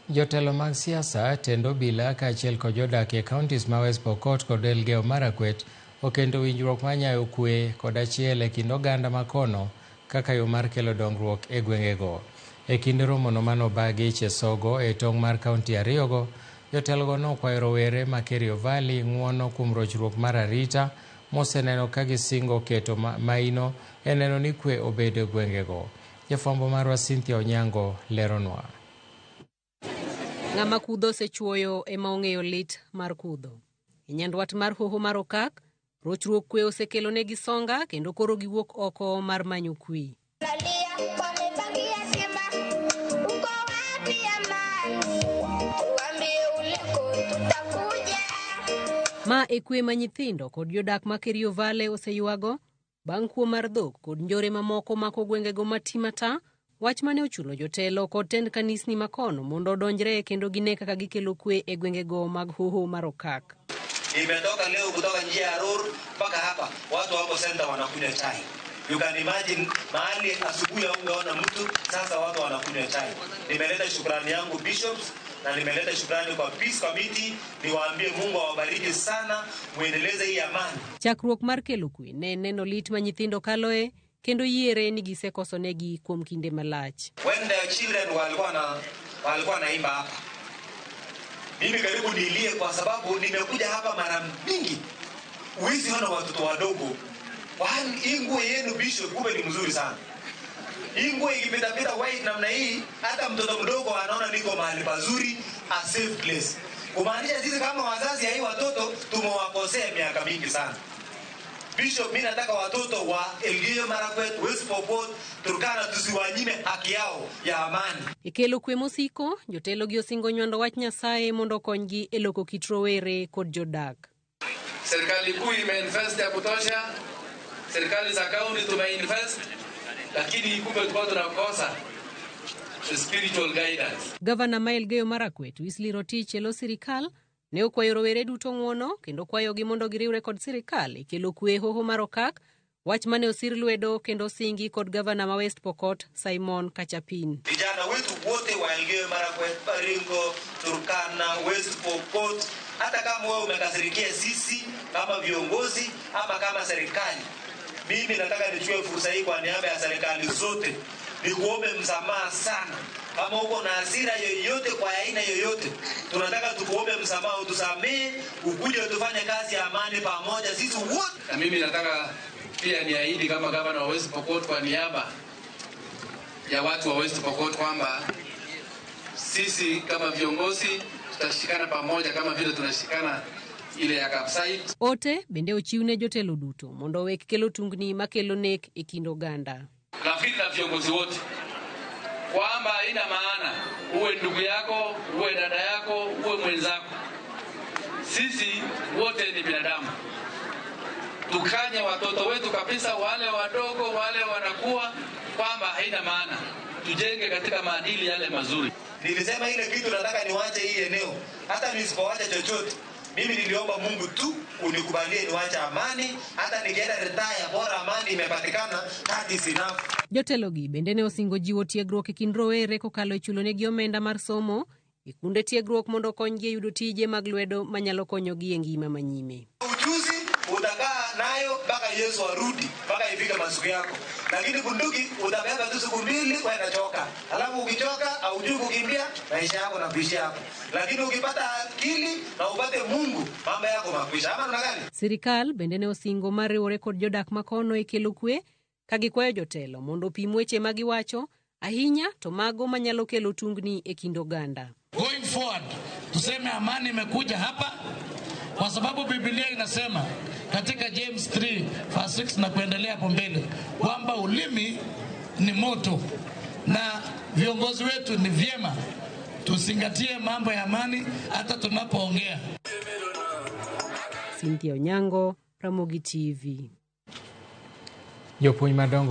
Jotelo mag siasa tendo bila kaachiel kod jodak e counties ma West Pokot kod Elgeyo Marakwet okendo winjruok mar nyayo kwee kod achiel e kind oganda makono kaka yo mar kelo dongruok e gwengego. E kind romono manobagi Chesogo e tong' mar kaunti ariyogo, jotelogo nokwayo rowere ma Kerio Valley ng'uono kuom rochruok mar arita moseneno ka gisingo keto maino e neno ni kwee obedo e gwengego. Jafwambo marwa Cynthia Onyango leronwa. Ng'ama kudho osechuoyo ema ong'eyo lit mar kudho. E nyandwat mar hoho mar okak, rochruok kwee osekelo negi songa kendo koro giwuok oko mar manyo kwee. Ma e kwee ma nyithindo kod jodak ma Kerio Valley oseywago bang' kuo mar dhok kod njore mamoko mako gwengego matimata, wach mane ochuno jotelo kod tend kanisni makono mondo odonjre kendo gine kaka gikelo kwee e gwengego mag hoho mar okak. Nimetoka leo kutoka njia ya Ror mpaka hapa, watu wako center wanakunywa chai. You can imagine mahali asubuhi ungeona mtu, sasa watu wanakunywa chai. Nimeleta shukrani yangu bishops na nimeleta shukrani kwa peace committee, niwaambie Mungu awabariki sana, muendeleze hii amani. Chakruok mar kelo kwee ne neno lit ma nyithindo kaloe kendo yiere ni gisekosonegi kuom kinde malach. When the children walikuwa naimba hapa, mimi karibu nilie kwa sababu nimekuja hapa mara mingi. Uwezi ona watoto wadogo. Hii nguo yenu bishop kumbe ni mzuri sana. Hii nguo ikipita white namna hii, hata mtoto mdogo anaona niko mahali pazuri, a safe place. Kumaanisha sisi kama wazazi hii watoto tumewakosea miaka mingi sana. Bishop, mimi nataka watoto wa Elgeyo Marakwet, West Pokot, Turkana tusiwanyime haki yao ya amani. Ikelo kwee mosiko, jotelo gi osingo nywando wach Nyasaye mondo konygi e loko kit rowere kod jodak. Serikali kuu imeinvest ya kutosha, serikali za kaunti tumeinvest, lakini kumbe tulikuwa tunakosa spiritual guidance. Gavana ma Elgeyo Marakwet, Wesley Rotich elo sirikal ne okwayo rowere duto ng'uono kendo kwayogi mondo giriwre kod sirikal e kelo kwee hoho mar okak, wach mane osir lwedo kendo singi kod gavana ma West Pokot Simon Kachapin. Vijana wetu wote wa Elgeyo Marakwet, Baringo, Turkana, West Pokot, hata kama wewe umekasirikia sisi kama viongozi ama kama serikali, mimi nataka nichukue fursa hii kwa niaba ya serikali zote nikuombe msamaha sana. Kama uko na hasira yoyote kwa aina yoyote, tunataka tukuombe msamaha, utusamee, ukuje tufanye kazi ya amani pamoja sisi wote. Na mimi nataka pia niahidi kama gavana wa West Pokot kwa niaba ya watu wa West Pokot kwamba sisi kama viongozi tutashikana pamoja kama vile tunashikana ile ya Kapsait. Ote bende ochiwne jotelo duto mondo wek kelo tungni makelo nek e kind oganda. Nafikiri na viongozi wote kwamba haina maana uwe ndugu yako, uwe dada yako, uwe mwenzako. Sisi wote ni binadamu. Tukanye watoto wetu kabisa, wale wadogo, wale wanakuwa, kwamba haina maana. Tujenge katika maadili yale mazuri. Nilisema ile kitu nataka niwache hii eneo. Hata nisipowacha chochote, mimi niliomba Mungu tu unikubalie niwache amani, hata nikienda retire bora amani imepatikana, that is enough. Jotelogi bende ne osingo jiwo tiegruok e kind rowere kokalo e chulonegi omenda mar somo, ikunde tiegruok mondo konygi yudo tije mag lwedo manyalo konyogi e ngima manyime. Ujuzi utakaa nayo mpaka Yesu arudi, mpaka ifike masiku yako. Lakini bunduki utabeba tu siku mbili kwenda choka. Alafu ukichoka haujui kukimbia, maisha yako na kuishi hapo. Lakini ukipata akili na upate Mungu, mambo yako makwisha. Ama tuna gani? Sirikal bende ne osingo mar riwore kod jodak makono e kelo kwee, ka gikwayo jotelo mondo pim weche ma giwacho, ahinya to mago manyalo kelo tungni e kind oganda. Going forward, tuseme amani imekuja hapa kwa sababu Biblia inasema katika James 3:6 na kuendelea hapo mbele kwamba ulimi ni moto, na viongozi wetu ni vyema tusingatie mambo ya amani hata tunapoongea. Cynthia Onyango, Ramogi TV. Jopuonj madongo